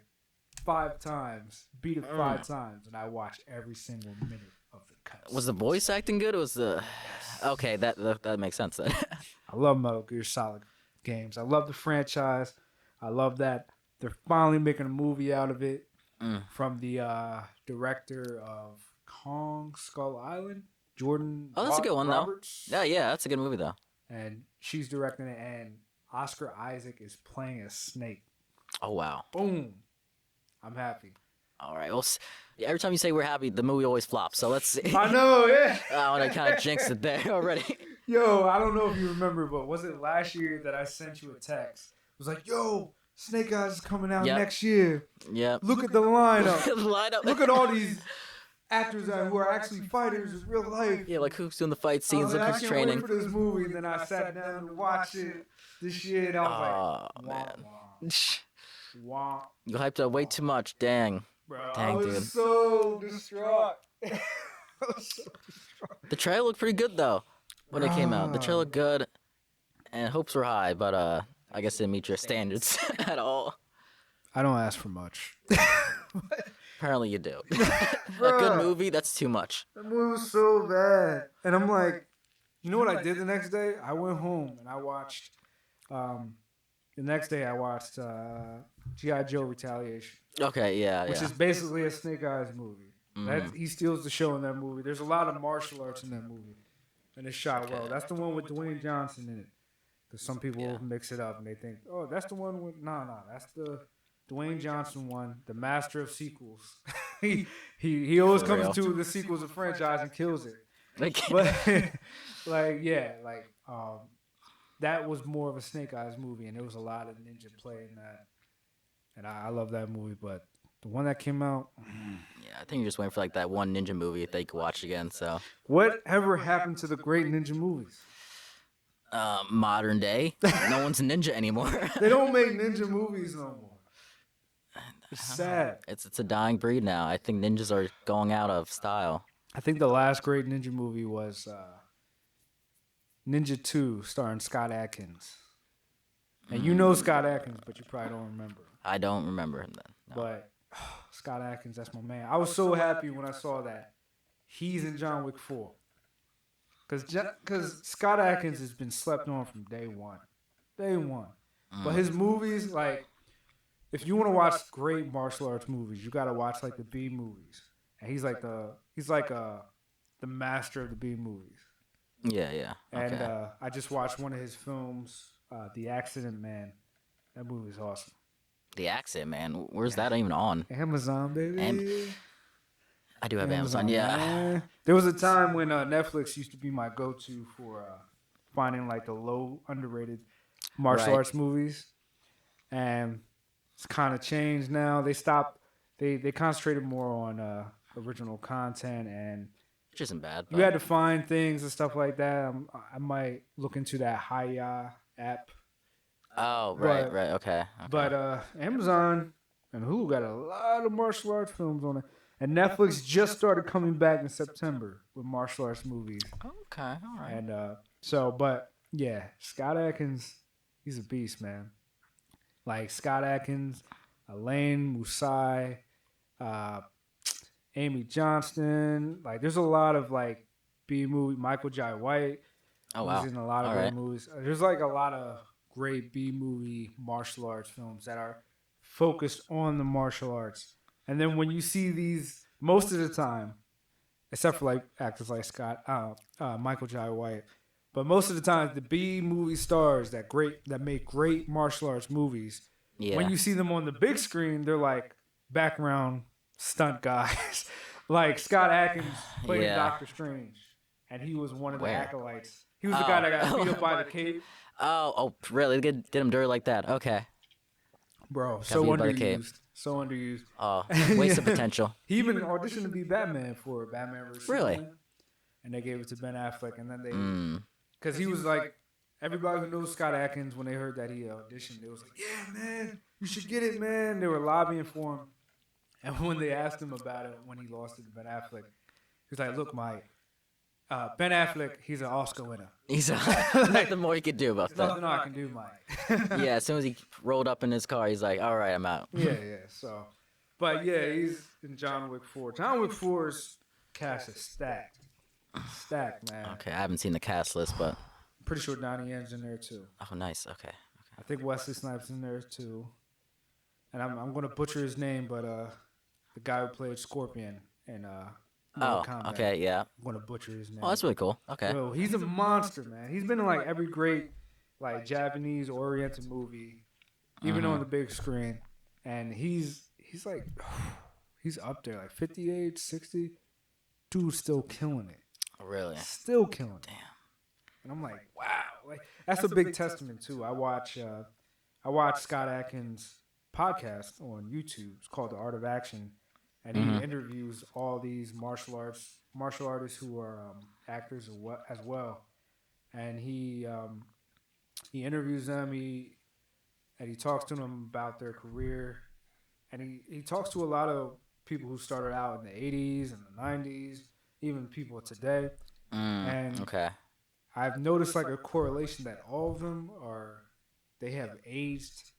5 times, beat it 5 times, and I watched every single minute of the cutscenes. Was the voice acting good? Or was the okay? That makes sense then. I love Metal Gear Solid games. I love the franchise. I love that they're finally making a movie out of it from the director of Kong Skull Island, Jordan. Oh, that's a good one Roberts. Though. Yeah, that's a good movie though. And she's directing it, and Oscar Isaac is playing a snake. Oh wow! Boom! I'm happy. All right. Well, every time you say we're happy, the movie always flops. So let's see. I know, yeah. I kind of jinxed it there already. Yo, I don't know if you remember, but was it last year that I sent you a text? It was like, yo, Snake Eyes is coming out Yep. next year. Yep. Look at the lineup. Line up. Look at all these actors who are actually fighters in real life. Yeah, like who's doing the fight I scenes, was look like, I who's can't training. wait for this movie. And then I sat down to watch it this year, and I was Oh, like, wah, man. wah, wah. You hyped up way too much. Dang. Bro, Dang, I was dude. so distraught. I was so distraught. The trailer looked pretty good though when it came out. The trailer looked good, and hopes were high, but I guess it didn't meet your standards at all. I don't ask for much. Apparently you do. A good movie, that's too much. That movie was so bad. And I'm like, you know what I did the next day? I went home and I watched, the next day I watched G.I. Joe Retaliation, Okay, yeah, which yeah. is basically a Snake Eyes movie. He steals the show in that movie. There's a lot of martial arts in that movie. And it's shot well. That's the one with Dwayne Johnson in it. Because some people mix it up and they think, oh, that's the one with... No, that's the Dwayne Johnson one, the master of sequels. he always For comes real. to the sequels of franchise and kills it. Like, But that was more of a Snake Eyes movie, and there was a lot of ninja play in that. And I love that movie, but the one that came out, yeah, I think you're just waiting for like that one ninja movie that you could watch again. So, whatever happened to the great ninja movies? modern day, no one's a ninja anymore. They don't make ninja movies no more. It's sad. It's a dying breed now. I think ninjas are going out of style. I think the last great ninja movie was Ninja 2, starring Scott Adkins. And you know Scott Adkins, but you probably don't remember. I don't remember him then. No. But Scott Adkins, that's my man. I was so happy when I saw that he's in John Wick 4. Because Scott Adkins has been slept on from day one. Day one. But his movies, like, if you want to watch great martial arts movies, you got to watch, like, the B movies. And he's like the master of the B movies. Yeah. And Okay. I just watched one of his films, The Accident Man. That movie was awesome. The Accident Man. Where's that even on? Amazon, baby. I do have Amazon. Yeah. Man. There was a time when Netflix used to be my go-to for finding like the low underrated martial arts movies, and it's kind of changed now. They stopped. They concentrated more on original content, and Which isn't bad. you had to find things and stuff like that. I might look into that Hiya app. Oh, right. Okay. But Amazon and Hulu got a lot of martial arts films on it. And Netflix just started coming back in September with martial arts movies. Okay. All right. And but yeah, Scott Adkins, he's a beast, man. Like Scott Adkins, Elaine Musai, Amy Johnston. Like there's a lot of like B movie. Michael Jai White. Oh wow. He's in a lot of All great right. movies. There's like a lot of great B movie martial arts films that are focused on the martial arts. And then when you see these, most of the time, except for like actors like Michael Jai White, but most of the time the B movie stars that make great martial arts movies. Yeah. When you see them on the big screen, they're like background stunt guys. Like Scott Adkins played Doctor Strange, and he was one of the acolytes. He was the guy that got beat up by the cape. Oh, really? They did him dirty like that? Okay. Bro, Got so beat by the cape. underused. So underused. Oh, waste of potential. He even auditioned to be Batman for Batman vs. Really? Superman, and they gave it to Ben Affleck, and then they, because he was like, everybody who knows Scott Adkins, when they heard that he auditioned, they was like, yeah, man, you should get it, man. They were lobbying for him, and when they asked him about it, when he lost it to Ben Affleck, he was like, look, Mike, Ben Affleck, he's an Oscar winner. He's nothing more you could do about There's that. nothing I can do, Mike. Yeah, as soon as he rolled up in his car, he's like, all right, I'm out. Yeah, so. But yeah, he's in John Wick 4. John Wick 4's cast is stacked. Stacked, man. Okay, I haven't seen the cast list, but... I'm pretty sure Donnie Yen's in there too. Oh, nice. Okay. I think Wesley Snipes in there too. And I'm going to butcher his name, but the guy who played Scorpion in Mortal Kombat. Okay, yeah. I'm going to butcher his name. Oh, that's really cool. Okay. Yo, he's a monster, man. He's been in like every great like Japanese oriental movie, even on the big screen. And he's like, he's up there, like 58, 60. Dude's still killing it. Oh, really? Still killing it. Damn. And I'm like, wow. Like that's a big testament too. I watch I watched Scott Adkins' podcast on YouTube. It's called The Art of Action, and he Mm-hmm. interviews all these martial artists who are actors as well. And he interviews them. He talks to them about their career, and he talks to a lot of people who started out in the '80s and the '90s, even people today. And Okay. I've noticed like a correlation that all of them are they have aged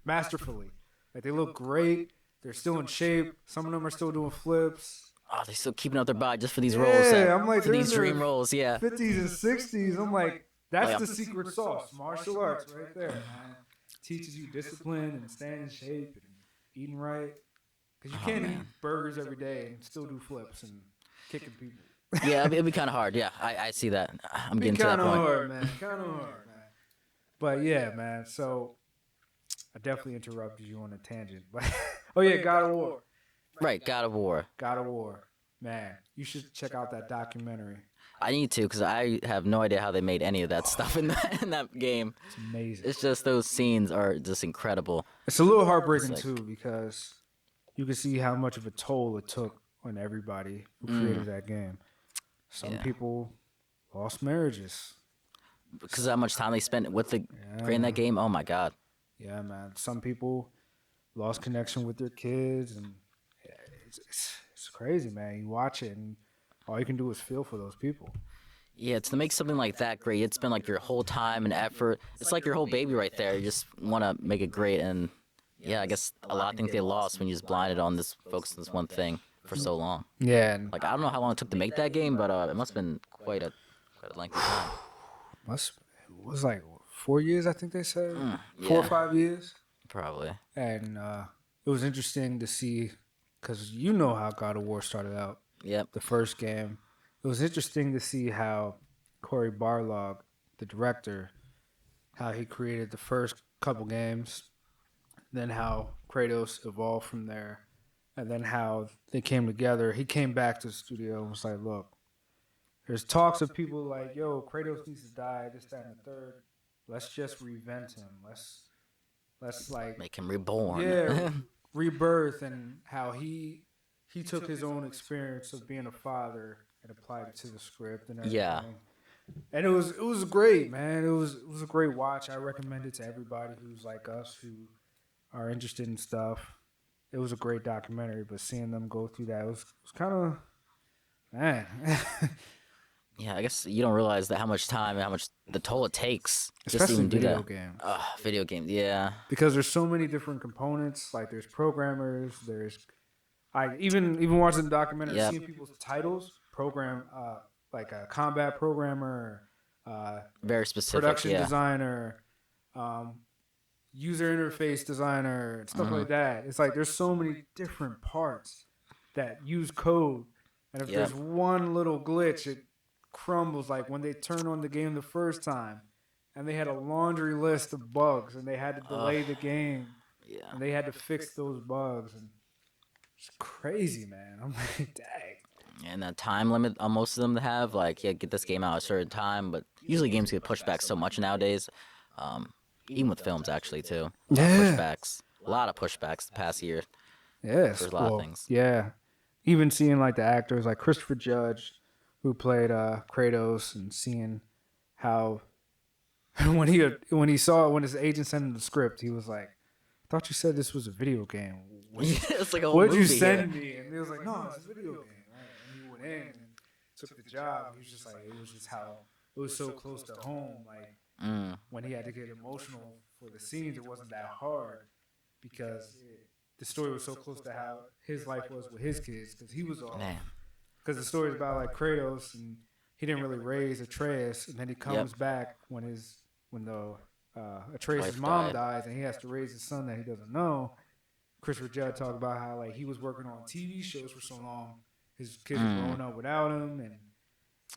masterfully. Like they look great. They're still in shape. Some of them are still doing flips. Oh, they're still keeping up their body just for these roles, Yeah, I'm like for they're in these dream their roles. Yeah. 50s and 60s. I'm like Oh that's yeah. the secret sauce. Martial arts right there, man. Teaches you discipline and staying in shape and eating right. Because you Oh can't eat man. burgers every day and still do flips and kicking people. Yeah, it'd be kind of hard. Yeah, I see that. I'm Be getting to that kind of point. hard, man. Kind of hard, man. But yeah, man. So I definitely interrupted you on a tangent. But oh yeah, God of War. Right, God of War. God of War. Man, you should check out that documentary. I need to because I have no idea how they made any of that stuff in that game. It's amazing. It's just those scenes are just incredible. It's a little heartbreaking It's like- too because you can see how much of a toll it took on everybody who created that game. Some Yeah. people lost marriages. Because of how much time they spent with creating that game. Oh my god. Yeah, man. Some people lost connection with their kids, and yeah, it's crazy, man. You watch it, and all you can do is feel for those people. Yeah, to make something like that great, it's been like your whole time and effort. It's like your whole baby right there. You just want to make it great, and yeah, I guess a lot of things they lost when you just blinded on this, focused on this one thing for so long. Yeah, and Like I don't know how long it took to make that game, but it must have been quite a lengthy time. it was like 4 years, I think they said, yeah. 4 or 5 years, Probably. and it was interesting to see because you know how God of War started out. Yep. The first game. It was interesting to see how Cory Barlog, the director, how he created the first couple games, then how Kratos evolved from there, and then how they came together. He came back to the studio and was like, look, there's talks of people like, yo, Kratos needs to die, this, that, and the third. Let's just reinvent him. Let's like Make him reborn. yeah, rebirth, and how he took his own experience of being a father and applied it to the script and everything. Yeah. And it was great, man. It was a great watch. I recommend it to everybody who's like us who are interested in stuff. It was a great documentary, but seeing them go through that was kind of man. Yeah, I guess you don't realize that how much time and how much the toll it takes just to Especially even do video that. games. Video games, yeah. Because there's so many different components. Like there's programmers, there's I even watching the documentary, Yep. seeing people's titles, like a combat programmer, Very specific. production yeah. designer, user interface designer, and stuff like that. It's like there's so many different parts that use code, and if Yep. there's one little glitch, it crumbles. Like when they turned on the game the first time, and they had a laundry list of bugs, and they had to delay the game, Yeah. and they had to fix those bugs, and it's crazy, man. I'm like, dang. And that time limit on most of them to have, like, yeah, get this game out at a certain time, but usually games get pushed back so much nowadays. Even with films, actually, too. Yeah. Pushbacks. A lot of pushbacks the past year. Yes, There's a lot of things. Yeah, even seeing like the actors like Christopher Judge, who played Kratos, and seeing how when his agent sent him the script, he was like, "I thought you said this was a video game. It's like a whole What'd you movie, send me?" And he was like, "No, it's a video game." Right? And he went in and took the job. He was just like, it was just how it was so close to home. Like when he had to get emotional for the scenes, it wasn't that hard because the story was so close to how his life was with his kids, because he was all Man. because the story is about like Kratos, and he didn't really raise Atreus, and then he comes back when the Atreus' Wife mom died. dies, and he has to raise his son that he doesn't know. Christopher Judd talked about how like he was working on TV shows for so long, his kids were growing up without him,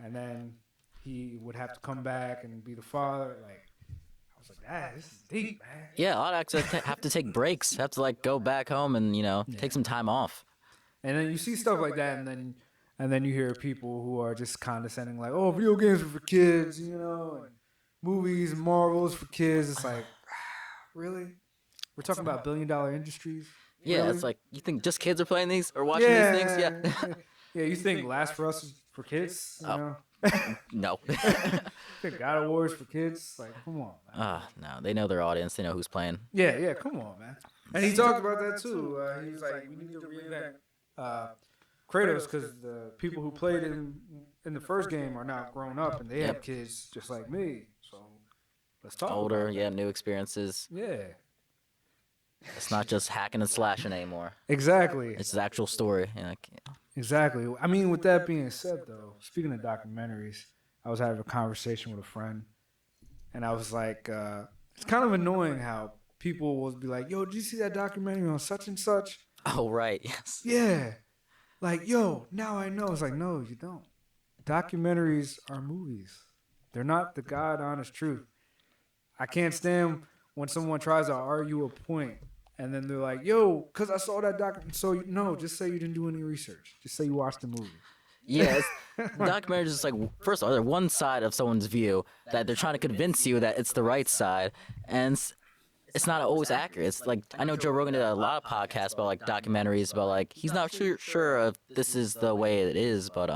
and then he would have to come back and be the father. Like I was like, this is deep, man. Yeah, a lot of actors have to take breaks, have to, like, go back home and, take some time off. And then you see stuff like that, and then you hear people who are just condescending, like, "Oh, video games are for kids," and movies and Marvels for kids. It's like, really? We're talking about billion-dollar industries. Yeah, Really? it's like you think just kids are playing these or watching these things? Yeah. Yeah, yeah. You think Last of Us is for kids? You Oh know, no. think God of War is for kids? Like, come on, man. No, they know their audience. They know who's playing. Yeah, yeah. Come on, man. And he talked about that too. He was like, we need to reinvent Kratos because the people who played in the first game are now grown up and they have Yep. kids just like me. So let's talk Older, about yeah, that. new experiences. Yeah, It's not just hacking and slashing anymore. exactly. It's the actual story. And like, Exactly. I mean, with that being said, though, speaking of documentaries, I was having a conversation with a friend, and I was like, it's kind of annoying how people will be like, "Yo, did you see that documentary on such and such?" oh right, yes. Yeah. Like, yo, now I know. It's like, no, you don't. Documentaries are movies. They're not the God honest truth. I can't stand when someone tries to argue a point and then they're like, yo, because I saw that doc. So, no, just say you didn't do any research. Just say you watched the movie. Yeah, documentaries is like first of all, they're one side of someone's view that they're trying to convince you that it's the right side, and it's not always accurate. It's like I know Joe Rogan did a lot of podcasts about like documentaries about like he's not sure if this is the way it is, but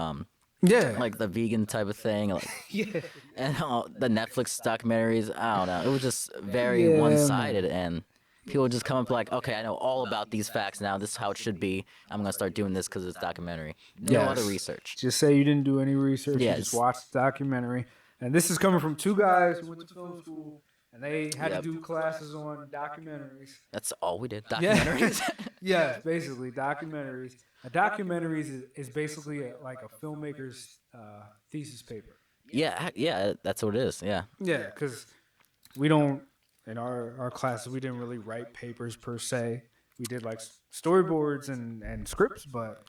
Yeah. like the vegan type of thing, like Yeah. and the Netflix documentaries. I don't know. It was just very Yeah, one-sided, and people just come up like, okay, I know all about these facts now. This is how it should be. I'm gonna start doing this because it's a documentary. No other Yes. research. Just say you didn't do any research. You Yes. just watched the documentary. And this is coming from two guys who went to film school and they had Yep. to do classes on documentaries. That's all we did. Yeah. Documentaries. Yes, basically documentaries. A documentary is basically like a filmmaker's thesis paper. yeah, that's what it is. Yeah. Yeah, because we don't in our classes we didn't really write papers per se. We did like storyboards and scripts, but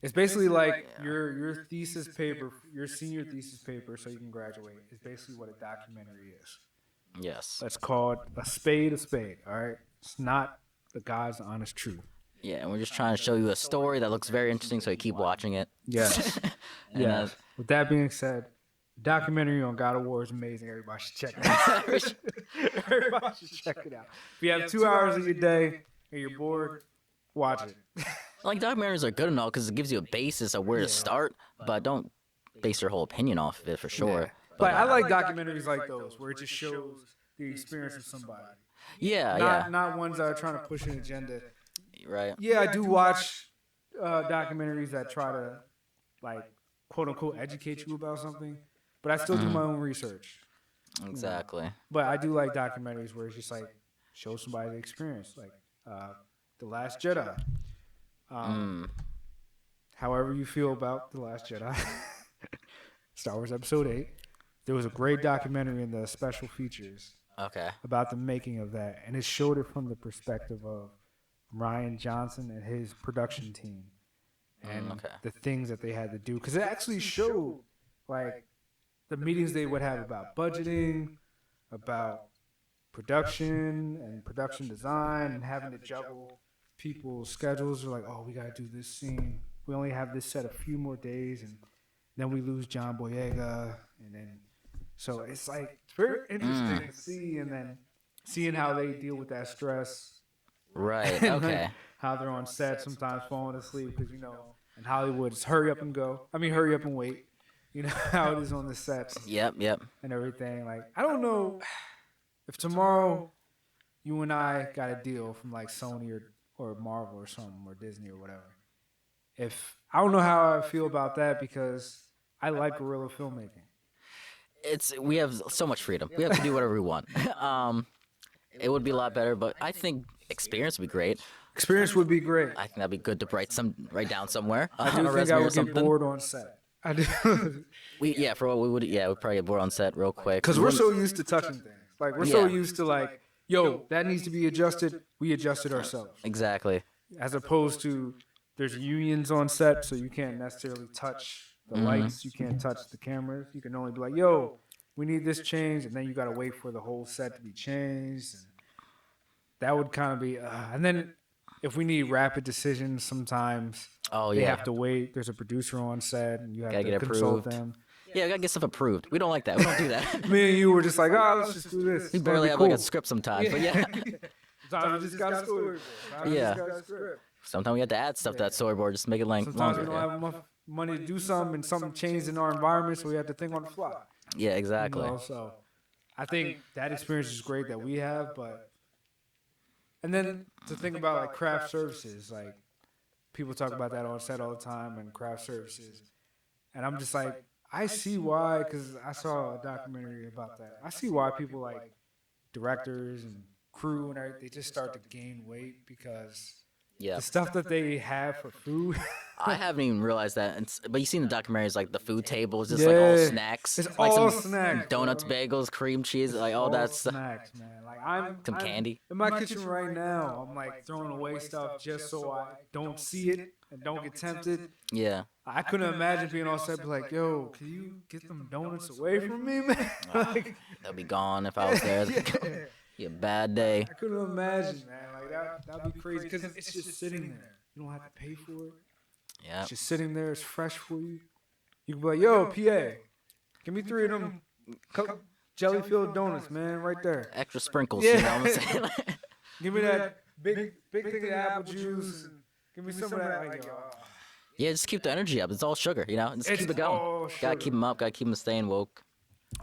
it's basically like your thesis paper, your senior thesis paper, so you can graduate. Is basically what a documentary is. Yes. That's called a spade. All right, it's not the God's honest truth. Yeah, and we're just trying to show you a story that looks very interesting, so you keep watching it. Yes. And, Yeah. With that being said, the documentary on God of War is amazing. Everybody should check it out. Everybody should check it out. If you have 2 hours of your day and you're bored, watch it. like documentaries are good and all because it gives you a basis of where to start, but don't base your whole opinion off of it for sure. Yeah. But I like documentaries like those where it just shows the experience of somebody. Yeah, Not ones that are trying to push an agenda. right. Yeah, I do watch documentaries that try to, like, quote unquote, educate you about something, but I still do my own research. Exactly. But I do like documentaries where it's just like show somebody the experience, like The Last Jedi. However you feel about The Last Jedi, Star Wars Episode 8, there was a great documentary in the special features Okay. about the making of that, and it showed it from the perspective of Ryan Johnson and his production team and okay. the things that they had to do, because it actually showed like the meetings they would have about budgeting, about production and production design, and having to juggle people's schedules. They're like, oh, we got to do this scene. We only have this set a few more days, and then we lose John Boyega, and then so it's like it's very interesting to see, and then seeing how they deal with that stress. Right. And, like, Okay. how they're on set, sometimes falling asleep because in Hollywood it's hurry up and go. I mean, hurry up and wait. You know how it is on the sets Yep. and everything. Like, I don't know if tomorrow you and I got a deal from like Sony or Marvel or something or Disney or whatever. If I don't know how I feel about that because I like guerrilla filmmaking. We have so much freedom. We have to do whatever we want. It would be a lot better, but I think experience would be great. Experience would be great. I think that'd be good to write down somewhere I on do a think resume I or would get something. bored on set. I do. For what we would, we'd probably get bored on set real quick. Because we're so used to touching things. Like, we're so Yeah. used to, like, yo, that needs to be adjusted. We adjust it ourselves. Exactly. As opposed to there's unions on set, so you can't necessarily touch the lights. You can't touch the cameras. You can only be like, yo, we need this changed. And then you got to wait for the whole set to be changed. And that would kind of be, and then if we need rapid decisions, sometimes Oh they yeah. have to wait. There's a producer on set, and you have Gotta to get consult approved. them. Yeah, we gotta get stuff approved. We don't like that. We don't do that. Me and you were just like, oh, let's just do this. We That'd barely be have cool. like a script sometimes, but yeah. Sometimes we just got a storyboard. Sometimes we Yeah. just got a script. Sometimes we have to add stuff to that storyboard just to make it Sometimes longer. we don't have enough money to do something, and something changed in our environment, so we have to think on the fly. Yeah, exactly. You know, so I think that experience is great that we have, but and then to think about like craft services, like people talk about that on set all the time and craft services, and I'm just like, I see why, because I saw a documentary about that. I see why people like directors and crew and everything, they just start to gain weight because Yeah. the stuff that they have for food. I haven't even realized that. But you seen the documentaries, like the food tables, just like all Yeah. snacks. It's like all some snacks, donuts, bro. bagels, cream cheese, like all that stuff. Snacks, man. Like I'm Some candy. in my kitchen right now. I'm like throwing away stuff just so I don't see it and don't get tempted. Yeah. I couldn't imagine being all set, be like, "Yo, can you get them donuts away from me, man?" Like, They'll be gone if I was there. yeah. Be a bad day. I couldn't imagine, man. Like that'd be crazy because it's just sitting there. You don't have to pay for it. Yeah. It's just sitting there. It's fresh for you. You can be like, "Yo, PA, give me 3 of them jelly-filled donuts, man, right there. Extra sprinkles, Yeah. you know what I'm saying? Give me that big thing of apple juice. And give me some of that." Like, Yeah, just keep the energy up. It's all sugar, you know? Just It's keep it going. all Gotta sugar. keep them up. Gotta keep them staying woke.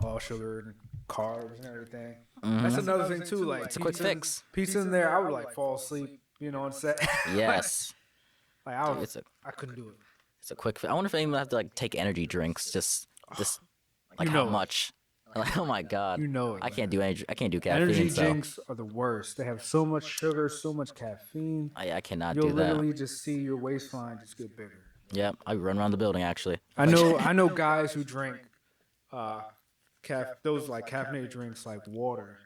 all sugar and carbs and everything. That's another thing too. Like It's a quick fix. Pizza in there, I would like fall asleep, you know, on set. Yes. Like I couldn't do it. It's a quick fix. I wonder if anyone have to like take energy drinks. Just like You how know it. much? Like, oh my god. You know it. I man. can't do energy. I can't do caffeine. Energy so drinks are the worst. They have so much sugar, so much caffeine. I cannot You'll do that. literally just see your waistline just get bigger. Yep, I run around the building actually. I know guys who drink those like caffeinated drinks like water.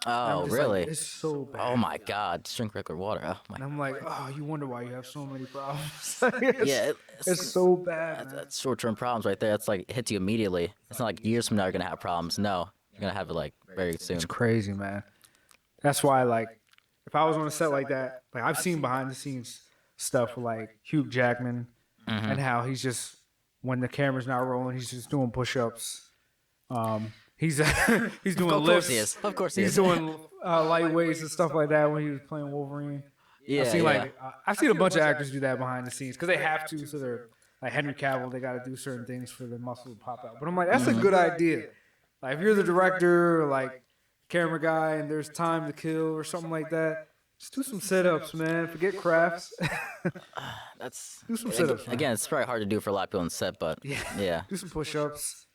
And I'm Oh just like, really? it's so bad. Oh my god, just drink regular water. Oh my. And I'm like, oh, you wonder why you have so many problems. Yeah, it's so bad. Man. that's short-term problems right there. That's like it hits you immediately. It's not like years from now you're gonna have problems. No, you're gonna have it like very soon. It's crazy, man. That's why, like, if I was on a set like that, like I've seen behind the scenes stuff with like Hugh Jackman and how he's just when the camera's not rolling, he's just doing push-ups. He's he's doing Of course lifts. he is. Of course he He's is. doing light weights and stuff like that when he was playing Wolverine. Yeah, I've seen yeah. like I've seen a bunch of actors do that behind the scenes because they have to. So they're like Henry Cavill, they got to do certain things for the muscle to pop out. But I'm like, that's a good idea. Like if you're the director or like camera guy and there's time to kill or something like that, just do some sit-ups, man. Forget crafts. That's Do some sit-ups, man. again. It's probably hard to do for a lot of people on set, but yeah. Do some push-ups.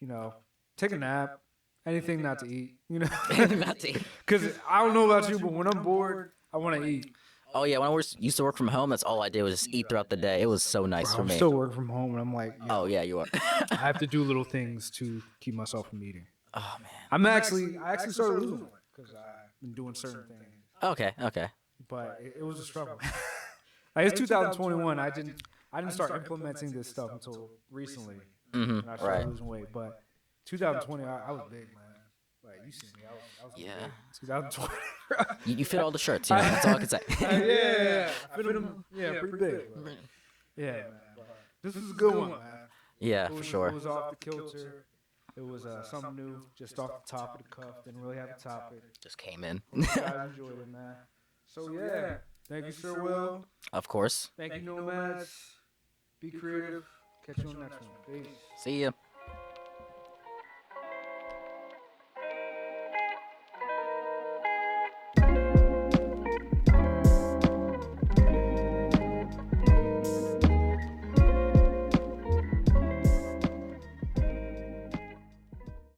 You know, take a nap. Anything not to eat. You know, Not to eat. because I don't know about you, but when I'm bored, I want to eat. Oh yeah, when I used to work from home, that's all I did was just eat throughout the day. It was so nice for I'm me. still working from home, and I'm like, Oh yeah, you are. I have to do little things to keep myself from eating. Oh man. I actually started losing weight because I've been doing certain things, Okay. but it was a struggle. Like it's 2021. I didn't start implementing this stuff until recently. And I started Right. losing weight, but 2020, I was big, man. Like you see me, I was Yeah. big. 2020. You fit all the shirts. You know, that's all I can say. yeah, I fit 'em, pretty big. But, yeah, man. But this was a good one, man. Yeah, It for was, sure. It was off the kilter. It was something new, just off the top of the cuff. Didn't really have a topic. Just came in. I enjoyed it, man. So yeah, thank you, Sir Will. Of course. Thank you, Nomads. Be creative. Catch you on the next one. Peace. See ya.